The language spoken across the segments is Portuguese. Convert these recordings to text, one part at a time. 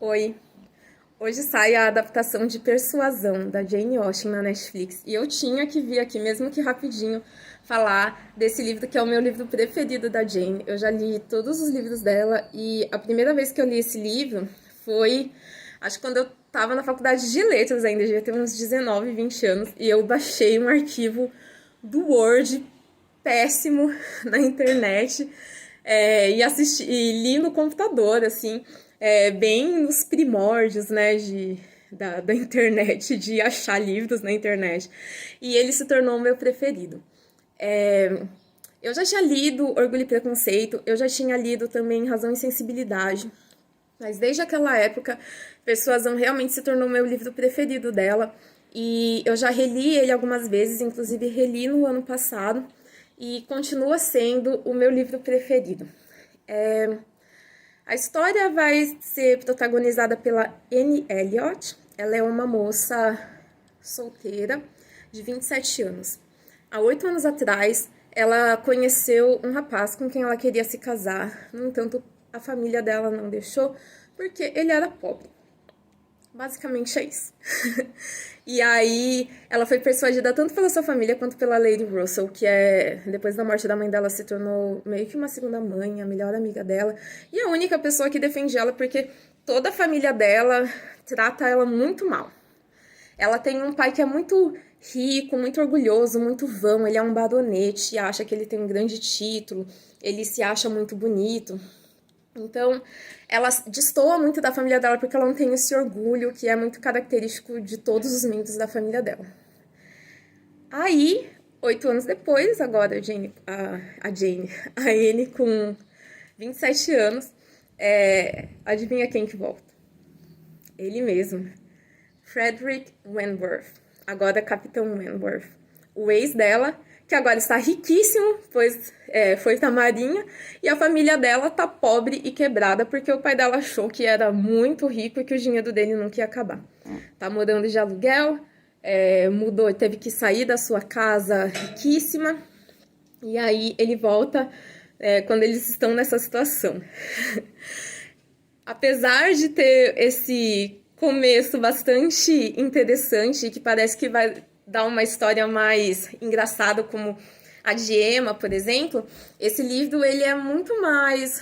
Oi, hoje sai a adaptação de Persuasão, da Jane Austen na Netflix. E eu tinha que vir aqui, mesmo que rapidinho, falar desse livro que é o meu livro preferido da Jane. Eu já li todos os livros dela e a primeira vez que eu li esse livro foi, acho que quando eu tava na faculdade de letras ainda, já ter uns 19, 20 anos, e eu baixei um arquivo do Word péssimo na internet e assisti e li no computador, assim, bem nos primórdios, né, da internet, de achar livros na internet. E ele se tornou o meu preferido. É, eu já tinha lido Orgulho e Preconceito, eu já tinha lido também Razão e Sensibilidade, mas desde aquela época, Persuasão realmente se tornou meu livro preferido dela. E eu já reli ele algumas vezes, inclusive reli no ano passado, e continua sendo o meu livro preferido. A história vai ser protagonizada pela Anne Elliot. Ela é uma moça solteira de 27 anos. Há 8 anos atrás, ela conheceu um rapaz com quem ela queria se casar. No entanto, a família dela não deixou porque ele era pobre. Basicamente é isso. E aí, ela foi persuadida tanto pela sua família quanto pela Lady Russell, que depois da morte da mãe dela, se tornou meio que uma segunda mãe, a melhor amiga dela, e a única pessoa que defende ela, porque toda a família dela trata ela muito mal. Ela tem um pai que é muito rico, muito orgulhoso, muito vão, ele é um baronete, acha que ele tem um grande título, ele se acha muito bonito. Então, ela destoa muito da família dela porque ela não tem esse orgulho que é muito característico de todos os membros da família dela. Aí, 8 anos depois, agora a Anne com 27 anos, adivinha quem que volta? Ele mesmo, Frederick Wentworth, agora Capitão Wentworth, o ex dela, que agora está riquíssimo, pois foi da Marinha, e a família dela tá pobre e quebrada, porque o pai dela achou que era muito rico e que o dinheiro dele nunca ia acabar. Tá morando de aluguel, mudou, teve que sair da sua casa riquíssima, e aí ele volta quando eles estão nessa situação. Apesar de ter esse começo bastante interessante, que parece que vai dar uma história mais engraçada, como a de Emma, por exemplo, esse livro ele é muito mais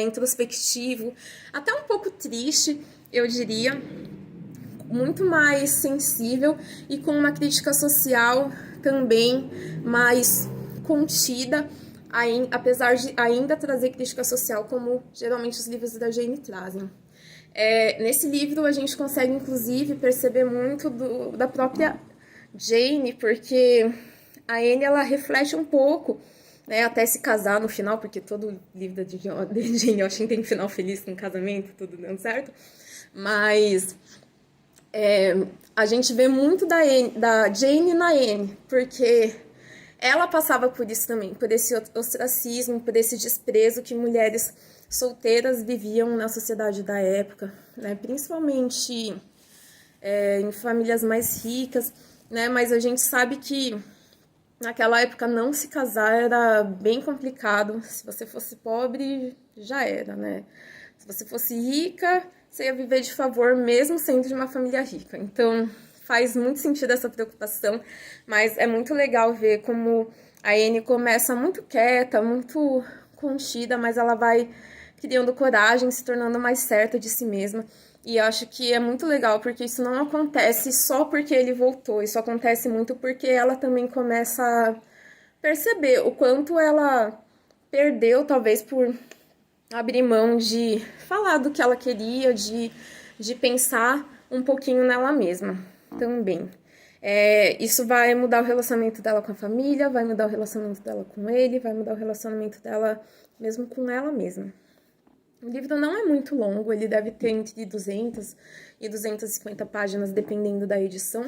introspectivo, até um pouco triste, eu diria, muito mais sensível e com uma crítica social também mais contida, apesar de ainda trazer crítica social, como geralmente os livros da Jane trazem. Nesse livro a gente consegue inclusive perceber muito da própria Jane, porque a Anne ela reflete um pouco, né, até se casar no final, porque todo livro de Jane Austen tem um final feliz com casamento, tudo dando certo, mas a gente vê muito da Jane na Anne, porque ela passava por isso também, por esse ostracismo, por esse desprezo que mulheres solteiras viviam na sociedade da época, né? Principalmente em famílias mais ricas, né? Mas a gente sabe que naquela época não se casar era bem complicado. Se você fosse pobre, já era, né? Se você fosse rica, você ia viver de favor mesmo sendo de uma família rica. Então, faz muito sentido essa preocupação, mas é muito legal ver como a Anne começa muito quieta, muito contida, mas ela vai criando coragem, se tornando mais certa de si mesma. E eu acho que é muito legal, porque isso não acontece só porque ele voltou, isso acontece muito porque ela também começa a perceber o quanto ela perdeu, talvez por abrir mão de falar do que ela queria, de pensar um pouquinho nela mesma também. Isso vai mudar o relacionamento dela com a família, vai mudar o relacionamento dela com ele, vai mudar o relacionamento dela mesmo com ela mesma. O livro não é muito longo, ele deve ter entre 200 e 250 páginas, dependendo da edição.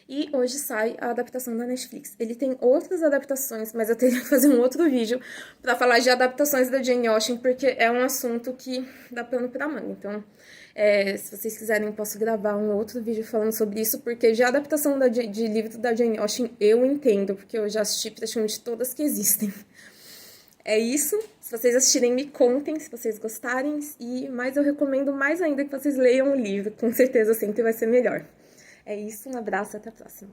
E hoje sai a adaptação da Netflix. Ele tem outras adaptações, mas eu teria que fazer um outro vídeo para falar de adaptações da Jane Austen, porque é um assunto que dá pano para manga. Então, se vocês quiserem, posso gravar um outro vídeo falando sobre isso, porque de adaptação de livro da Jane Austen eu entendo, porque eu já assisti praticamente todas que existem. É isso. Se vocês assistirem, me contem se vocês gostarem. Mas eu recomendo mais ainda que vocês leiam o livro. Com certeza sempre vai ser melhor. É isso, um abraço, até a próxima.